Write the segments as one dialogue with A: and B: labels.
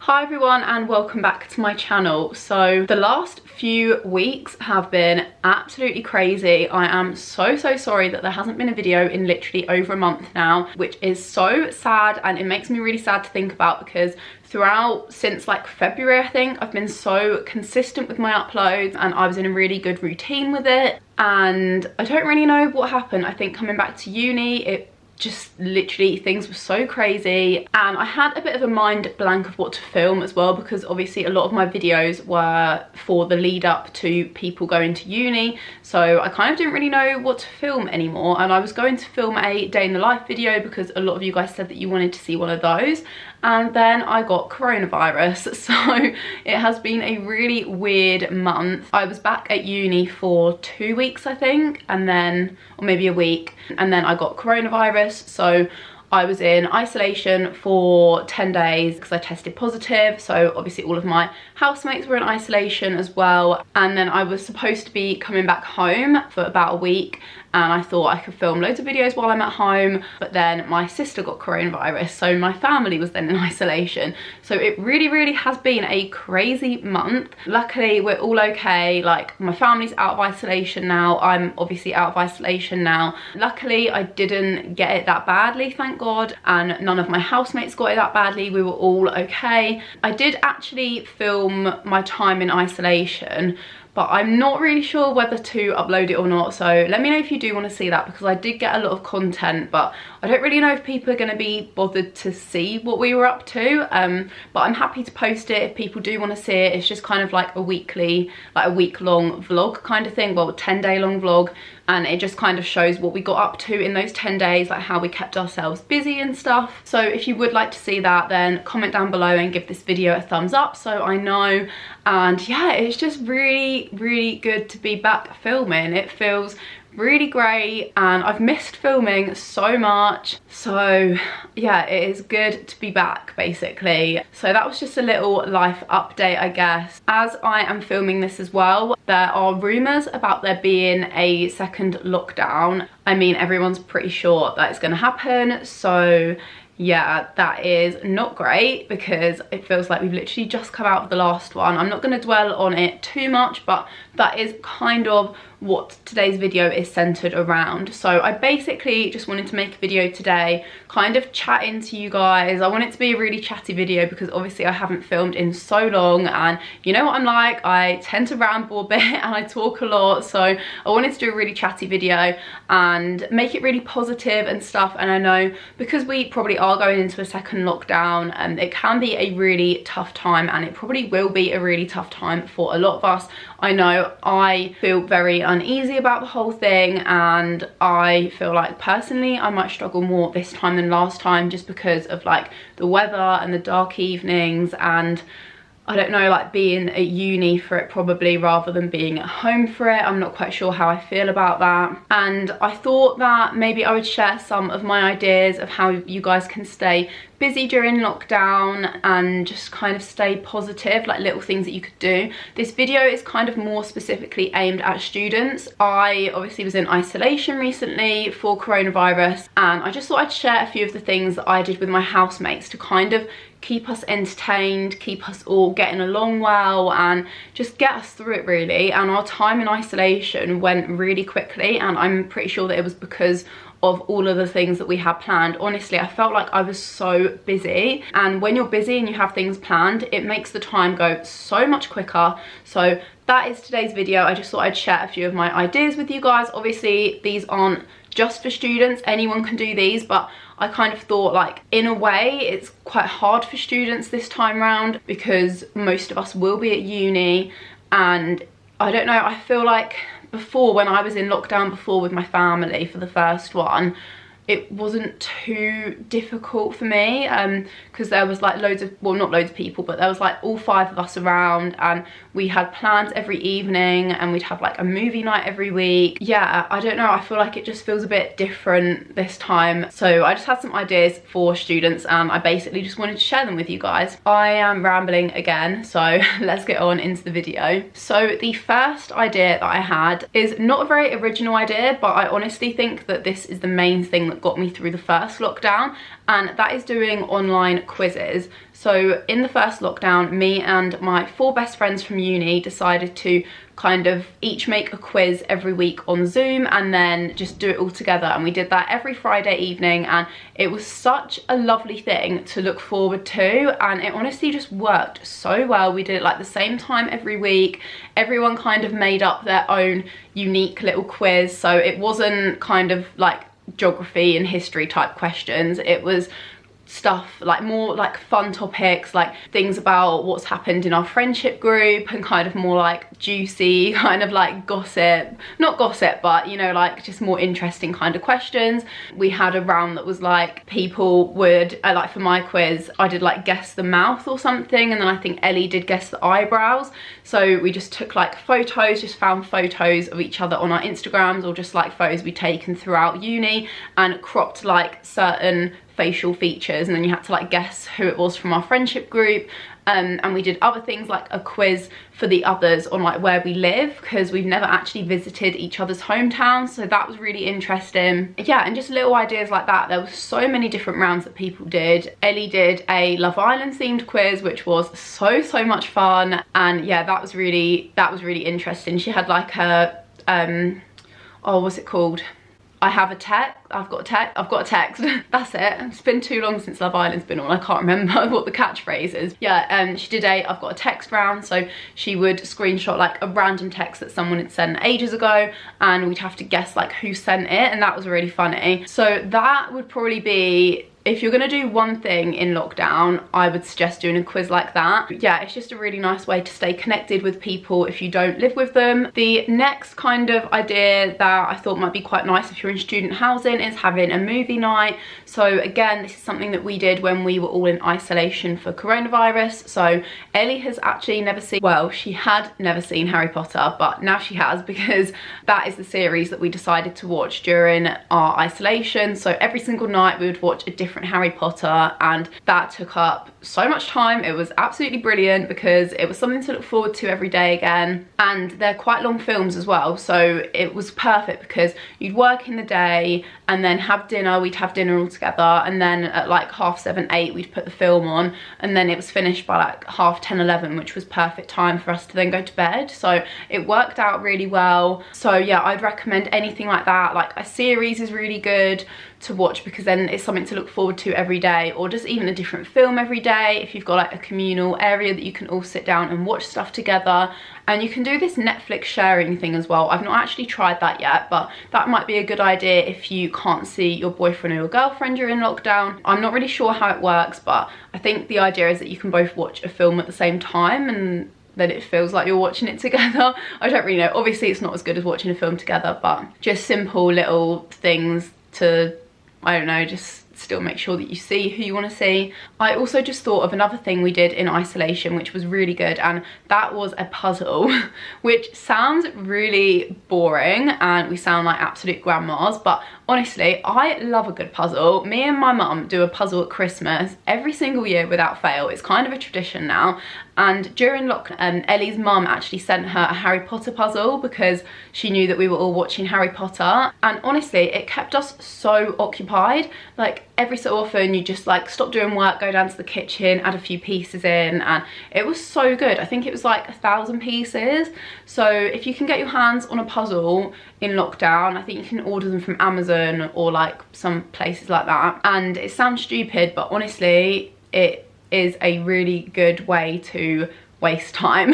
A: Hi everyone and welcome back to my channel. So the last few weeks have been absolutely crazy. I am so sorry that there hasn't been a video in literally over a month now, which is so sad, and it makes me really sad to think about because throughout since like February I think I've been so consistent with my uploads and I was in a really good routine with it, and I don't really know what happened. I think coming back to uni, it just literally things were so crazy and I had a bit of a mind blank of what to film as well, because obviously a lot of my videos were for the lead up to people going to uni, so I kind of didn't really know what to film anymore. And I was going to film a day in the life video because a lot of you guys said that you wanted to see one of those, and then I got coronavirus, so it has been a really weird month. I was back at uni for 2 weeks I think, and then, or maybe a week, and then I got coronavirus, so I was in isolation for 10 days because I tested positive. So obviously all of my housemates were in isolation as well, and then I was supposed to be coming back home for about a week, and I thought I could film loads of videos while I'm at home, but then my sister got coronavirus, so my family was then in isolation. So it really has been a crazy month. Luckily we're all okay, like my family's out of isolation now, I'm obviously out of isolation now. Luckily I didn't get it that badly, thank God, and none of my housemates got it that badly. We were all okay. I did actually film my time in isolation, but I'm not really sure whether to upload it or not, so let me know if you do want to see that, because I did get a lot of content, but I don't really know if people are going to be bothered to see what we were up to, but I'm happy to post it if people do want to see it. It's just kind of like a weekly, like a week-long vlog kind of thing, well, a 10-day long vlog, and it just kind of shows what we got up to in those 10 days, like how we kept ourselves busy and stuff. So if you would like to see that, then comment down below and give this video a thumbs up so I know. And yeah, it's just really good to be back filming. It feels really great and I've missed filming so much, so yeah, it is good to be back basically. So that was just a little life update, I guess. As I am filming this as well, there are rumours about there being a second lockdown. I mean, everyone's pretty sure that it's going to happen, so yeah, that is not great because it feels like we've literally just come out of the last one. I'm not going to dwell on it too much, but that is kind of what today's video is centered around. So I basically just wanted to make a video today kind of chatting to you guys. I want it to be a really chatty video because obviously I haven't filmed in so long, and you know what I'm like, I tend to ramble a bit and I talk a lot, so I wanted to do a really chatty video and make it really positive and stuff. And I know because we probably are going into a second lockdown, and it can be a really tough time, and it probably will be a really tough time for a lot of us. I know I feel very uneasy about the whole thing, and I feel like personally I might struggle more this time than last time, just because of like the weather and the dark evenings, and I don't know, like being at uni for it probably rather than being at home for it. I'm not quite sure how I feel about that. And I thought that maybe I would share some of my ideas of how you guys can stay busy during lockdown and just kind of stay positive, like little things that you could do. This video is kind of more specifically aimed at students. I obviously was in isolation recently for coronavirus, and I just thought I'd share a few of the things that I did with my housemates to kind of keep us entertained, keep us all getting along well, and just get us through it really. And our time in isolation went really quickly, and I'm pretty sure that it was because of all of the things that we had planned. Honestly, I felt like I was so busy, and when you're busy and you have things planned, it makes the time go so much quicker. So that is today's video. I just thought I'd share a few of my ideas with you guys. Obviously these aren't just for students, anyone can do these, but I kind of thought like in a way it's quite hard for students this time round because most of us will be at uni, and I don't know, I feel like before, when I was in lockdown before with my family for the first one, it wasn't too difficult for me because there was like loads of, well, not loads of people, but there was like all 5 of us around, and we had plans every evening, and we'd have like a movie night every week. Yeah, I don't know, I feel like it just feels a bit different this time. So I just had some ideas for students, and I basically just wanted to share them with you guys. I am rambling again, so let's get on into the video. So the first idea that I had is not a very original idea, but I honestly think that this is the main thing that got me through the first lockdown, and that is doing online quizzes. So in the first lockdown, me and my 4 best friends from uni decided to kind of each make a quiz every week on Zoom and then just do it all together. And we did that every Friday evening, and it was such a lovely thing to look forward to, and it honestly just worked so well. We did it like the same time every week. Everyone kind of made up their own unique little quiz, so it wasn't kind of like geography and history type questions. It was stuff like more like fun topics, like things about what's happened in our friendship group, and kind of more like juicy kind of like gossip, not gossip, but you know, like just more interesting kind of questions. We had a round that was like people would like, for my quiz I did like guess the mouth or something, and then I think Ellie did guess the eyebrows. So we just took like photos, just found photos of each other on our Instagrams, or just like photos we'd taken throughout uni, and cropped like certain facial features, and then you had to like guess who it was from our friendship group. And we did other things like a quiz for the others on like where we live, because we've never actually visited each other's hometowns, so that was really interesting. Yeah, and just little ideas like that. There were so many different rounds that people did. Ellie did a Love Island themed quiz, which was so much fun, and yeah, that was really interesting. She had like a oh, what's it called? I've got a text. That's it. It's been too long since Love Island's been on. I can't remember what the catchphrase is. Yeah, she did a I've got a text round. So she would screenshot like a random text that someone had sent ages ago, and we'd have to guess like who sent it, and that was really funny. So that would probably be, if you're gonna do one thing in lockdown, I would suggest doing a quiz like that. Yeah, it's just a really nice way to stay connected with people if you don't live with them. The next kind of idea that I thought might be quite nice if you're in student housing is having a movie night. So again, this is something that we did when we were all in isolation for coronavirus. So Ellie has actually never seen, well, she had never seen Harry Potter, but now she has, because that is the series that we decided to watch during our isolation. So every single night we would watch a different Harry Potter, and that took up so much time. It was absolutely brilliant because it was something to look forward to every day again, and they're quite long films as well, so it was perfect because you'd work in the day and then have dinner. We'd have dinner all together, and then at like 7:30, 8 we'd put the film on, and then it was finished by like 10:30, 11, which was perfect time for us to then go to bed. So it worked out really well. So yeah, I'd recommend anything like that. Like a series is really good to watch because then it's something to look forward to every day, or just even a different film every day if you've got like a communal area that you can all sit down and watch stuff together. And you can do this Netflix sharing thing as well. I've not actually tried that yet, but that might be a good idea if you can't see your boyfriend or your girlfriend during lockdown. I'm not really sure how it works, but I think the idea is that you can both watch a film at the same time, and then it feels like you're watching it together. I don't really know. Obviously it's not as good as watching a film together, but just simple little things to, I don't know, just still make sure that you see who you want to see. I also just thought of another thing we did in isolation which was really good, and that was a puzzle which sounds really boring and we sound like absolute grandmas, but honestly I love a good puzzle. Me and my mum do a puzzle at Christmas every single year without fail. It's kind of a tradition now, and during lockdown Ellie's mum actually sent her a Harry Potter puzzle because she knew that we were all watching Harry Potter, and honestly it kept us so occupied. Like every so often you just like stop doing work, go down to the kitchen, add a few pieces in, and it was so good. I think it was like 1,000 pieces. So if you can get your hands on a puzzle in lockdown, I think you can order them from Amazon or like some places like that. And it sounds stupid, but honestly it is a really good way to waste time.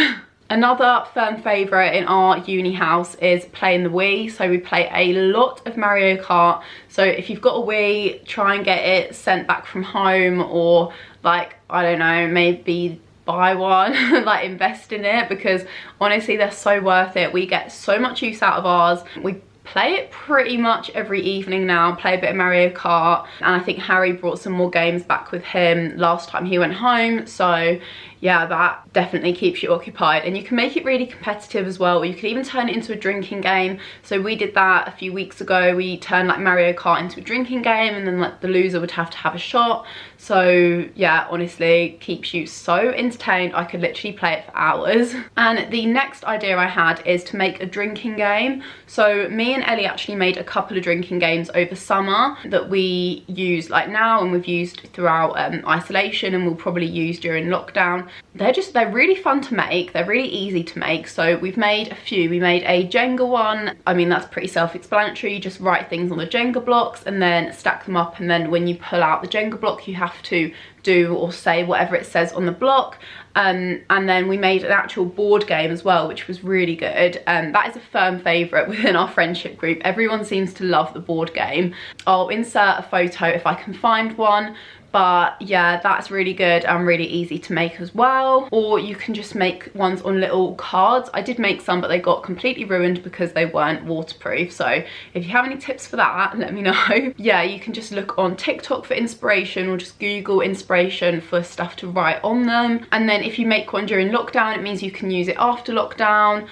A: Another firm favourite in our uni house is playing the Wii. So we play a lot of Mario Kart. So if you've got a Wii, try and get it sent back from home, or like, I don't know, maybe buy one, like invest in it, because honestly they're so worth it. We get so much use out of ours. We play it pretty much every evening now, play a bit of Mario Kart, and I think Harry brought some more games back with him last time he went home. So yeah, that definitely keeps you occupied, and you can make it really competitive as well, or you can even turn it into a drinking game. So we did that a few weeks ago. We turned like Mario Kart into a drinking game, and then like the loser would have to have a shot. So yeah, honestly keeps you so entertained. I could literally play it for hours. And the next idea I had is to make a drinking game. So me me and Ellie actually made a couple of drinking games over summer that we use like now, and we've used throughout isolation, and we'll probably use during lockdown. They're really fun to make, they're really easy to make. So we've made a few. We made a Jenga one. I mean, that's pretty self-explanatory. You just write things on the Jenga blocks and then stack them up, and then when you pull out the Jenga block you have to do or say whatever it says on the block. And then we made an actual board game as well, which was really good. That is a firm favourite within our friendship group. Everyone seems to love the board game. I'll insert a photo if I can find one. But yeah, that's really good and really easy to make as well. Or you can just make ones on little cards. I did make some, but they got completely ruined because they weren't waterproof. So if you have any tips for that, let me know. Yeah, you can just look on TikTok for inspiration, or just Google inspiration for stuff to write on them. And then if you make one during lockdown, it means you can use it after lockdown.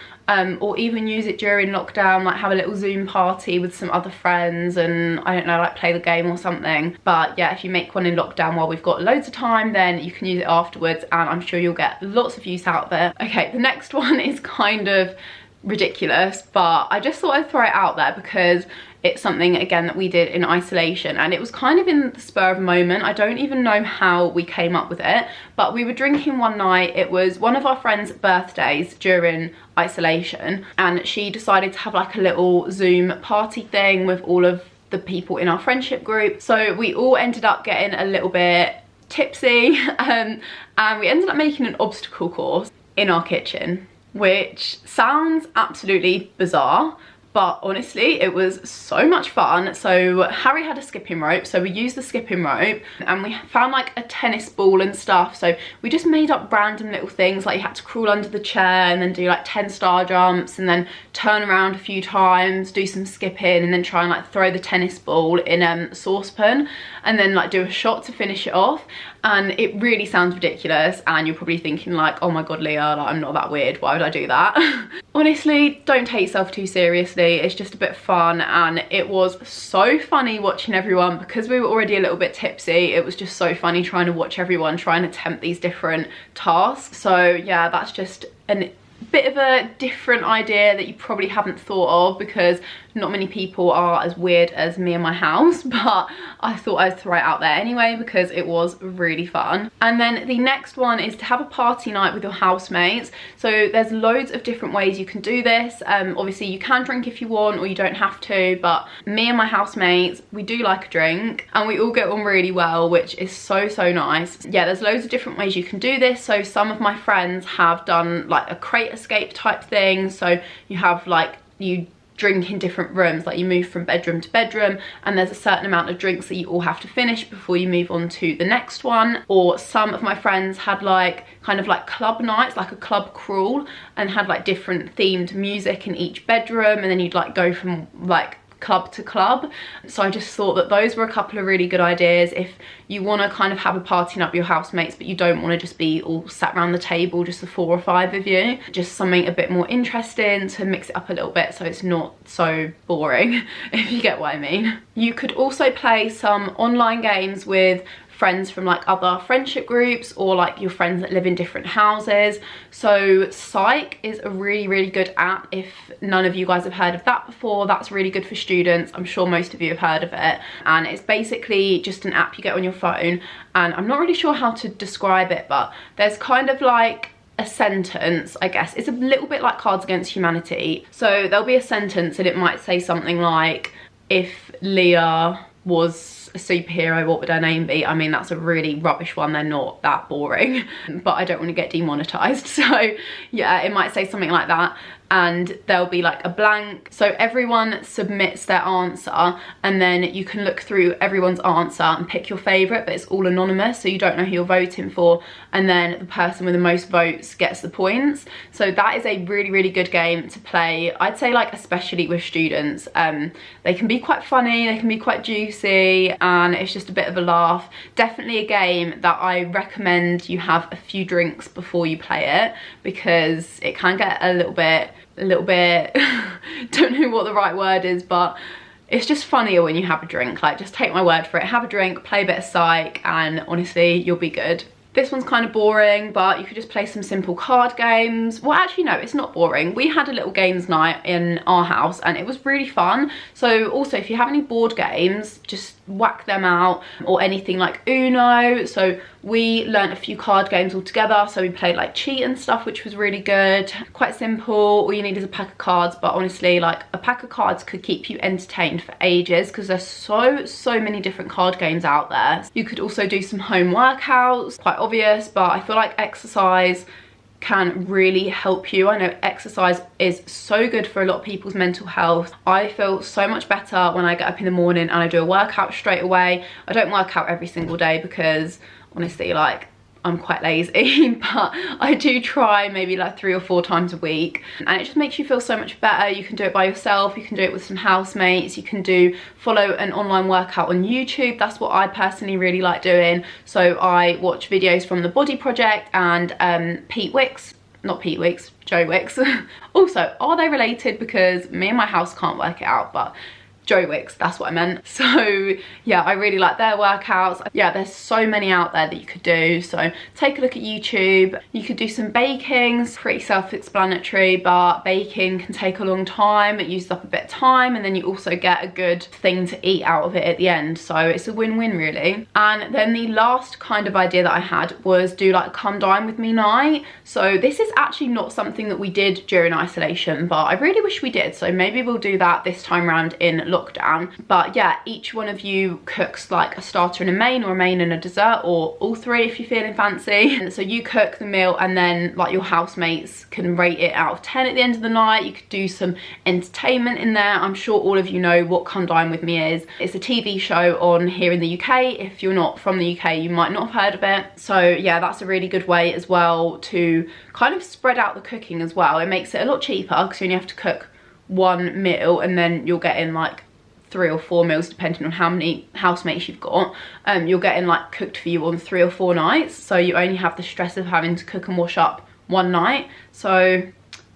A: Or even use it during lockdown, like have a little Zoom party with some other friends and, I don't know, like play the game or something. But yeah, if you make one in lockdown while we've got loads of time, then you can use it afterwards, and I'm sure you'll get lots of use out of it. Okay, the next one is kind of ridiculous, but I just thought I'd throw it out there because it's something, again, that we did in isolation, and it was kind of in the spur of a moment. I don't even know how we came up with it, but we were drinking one night. It was one of our friends' birthdays during isolation, and she decided to have like a little Zoom party thing with all of the people in our friendship group. So we all ended up getting a little bit tipsy, and we ended up making an obstacle course in our kitchen, which sounds absolutely bizarre, but honestly it was so much fun. So Harry had a skipping rope, so we used the skipping rope, and we found like a tennis ball and stuff. So we just made up random little things, like you had to crawl under the chair and then do like 10 star jumps, and then turn around a few times, do some skipping, and then try and like throw the tennis ball in a saucepan, and then like do a shot to finish it off. And it really sounds ridiculous, and you're probably thinking like, oh my god, Leah, like, I'm not that weird, why would I do that? Honestly, don't take yourself too seriously. It's just a bit fun, and it was so funny watching everyone, because we were already a little bit tipsy. It was just so funny trying to watch everyone try and attempt these different tasks. So yeah, that's just a bit of a different idea that you probably haven't thought of, because not many people are as weird as me and my house, but I thought I'd throw it out there anyway because it was really fun. And then the next one is to have a party night with your housemates. So there's loads of different ways you can do this. Obviously you can drink if you want, or you don't have to, but me and my housemates, we do like a drink, and we all get on really well, which is so nice. Yeah, there's loads of different ways you can do this. So some of my friends have done like a crate escape type thing. So you have like, you drink in different rooms, like you move from bedroom to bedroom, and there's a certain amount of drinks that you all have to finish before you move on to the next one. Or some of my friends had like kind of like club nights, like a club crawl, and had like different themed music in each bedroom, and then you'd like go from like club to club. So I just thought that those were a couple of really good ideas if you want to kind of have a party night with your housemates, but you don't want to just be all sat around the table, just the 4 or 5 of you. Just something a bit more interesting to mix it up a little bit so it's not so boring, if you get what I mean. You could also play some online games with friends from like other friendship groups, or like your friends that live in different houses. So Psych is a really good app. If none of you guys have heard of that before, that's really good for students. I'm sure most of you have heard of it, and it's basically just an app you get on your phone, and I'm not really sure how to describe it, but there's kind of like a sentence, I guess. It's a little bit like Cards Against Humanity. So there'll be a sentence and it might say something like, if Leah was a superhero, what would her name be? I mean, that's a really rubbish one. They're not that boring, but I don't want to get demonetized. So yeah, it might say something like that, and there'll be like a blank. So everyone submits their answer, and then you can look through everyone's answer and pick your favorite, but it's all anonymous, so you don't know who you're voting for, and then the person with the most votes gets the points. So that is a really good game to play. I'd say like especially with students. They can be quite funny, they can be quite juicy, and it's just a bit of a laugh. Definitely a game that I recommend you have a few drinks before you play it, because it can get a little bit don't know what the right word is, but it's just funnier when you have a drink. Like, just take my word for it, have a drink, play a bit of Psych, and honestly you'll be good. This one's kind of boring, but you could just play some simple card games. Well, actually, no, it's not boring. We had a little games night in our house and it was really fun. So also, if you have any board games, just whack them out, or anything like Uno. So we learnt a few card games all together. So we played like Cheat and stuff, which was really good. Quite simple. All you need is a pack of cards, but honestly, like a pack of cards could keep you entertained for ages because there's so many different card games out there. You could also do some home workouts, quite obvious, but I feel like exercise can really help you. I know exercise is so good for a lot of people's mental health. I feel so much better when I get up in the morning and I do a workout straight away. I don't work out every single day because honestly, like, I'm quite lazy, but I do try maybe like 3 or 4 times a week, and it just makes you feel so much better. You can do it by yourself, you can do it with some housemates, you can follow an online workout on YouTube. That's what I personally really like doing. So I watch videos from the Body Project and Joe Wicks. Also, are they related? Because me and my house can't work it out, but Joe Wicks, that's what I meant. So yeah, I really like their workouts. Yeah, there's so many out there that you could do. So take a look at YouTube. You could do some baking, pretty self-explanatory, but baking can take a long time. It uses up a bit of time, and then you also get a good thing to eat out of it at the end. So it's a win-win really. And then the last kind of idea that I had was do like come dine with me night. So this is actually not something that we did during isolation, but I really wish we did. So maybe we'll do that this time around in lockdown. But yeah, each one of you cooks like a starter and a main, or a main and a dessert, or all 3 if you're feeling fancy. And so you cook the meal, and then like your housemates can rate it out of 10 at the end of the night. You could do some entertainment in there. I'm sure all of you know what Come Dine With Me is. It's a TV show on here in the UK. If you're not from the UK, you might not have heard of it. So yeah, that's a really good way as well to kind of spread out the cooking as well. It makes it a lot cheaper because you only have to cook 1 meal, and then you'll get in like 3 or 4 meals depending on how many housemates you've got. You're getting like cooked for you on 3 or 4 nights, so you only have the stress of having to cook and wash up 1 night. So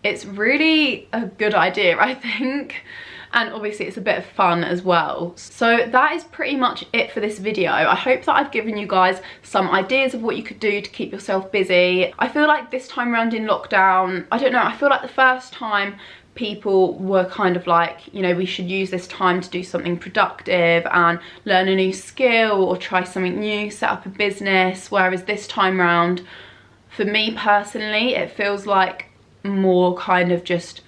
A: it's really a good idea, I think. And obviously it's a bit of fun as well. So that is pretty much it for this video. I hope that I've given you guys some ideas of what you could do to keep yourself busy. I feel like this time around in lockdown, I don't know, I feel like the first time people were kind of like, you know, we should use this time to do something productive and learn a new skill or try something new, set up a business. Whereas this time round, for me personally, it feels like more kind of just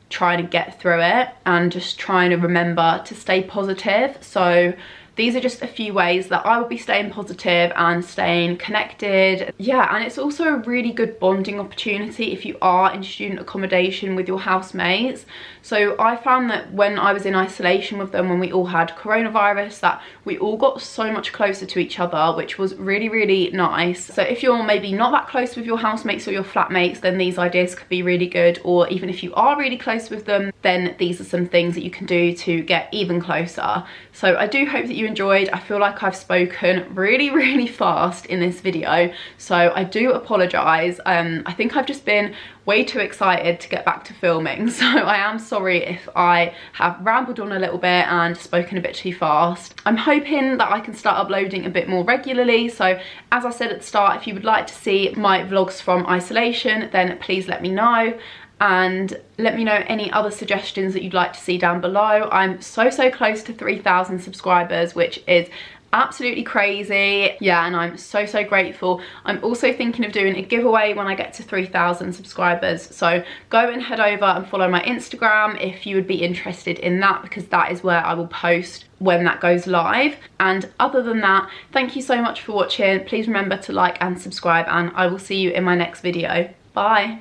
A: trying to get through it and just trying to remember to stay positive. So these are just a few ways that I will be staying positive and staying connected. Yeah, and it's also a really good bonding opportunity if you are in student accommodation with your housemates. So I found that when I was in isolation with them, when we all had coronavirus, that we all got so much closer to each other, which was really, really nice. So if you're maybe not that close with your housemates or your flatmates, then these ideas could be really good. Or even if you are really close with them, then these are some things that you can do to get even closer. So I do hope that you enjoyed. I feel like I've spoken really, really fast in this video, so I do apologise. I think I've just been way too excited to get back to filming, so I am sorry if I have rambled on a little bit and spoken a bit too fast. I'm hoping that I can start uploading a bit more regularly. So as I said at the start, if you would like to see my vlogs from isolation, then please let me know. And let me know any other suggestions that you'd like to see down below. I'm so close to 3,000 subscribers, which is absolutely crazy. Yeah, and I'm so grateful. I'm also thinking of doing a giveaway when I get to 3,000 subscribers. So go and head over and follow my Instagram if you would be interested in that, because that is where I will post when that goes live. And other than that, thank you so much for watching. Please remember to like and subscribe, and I will see you in my next video. Bye.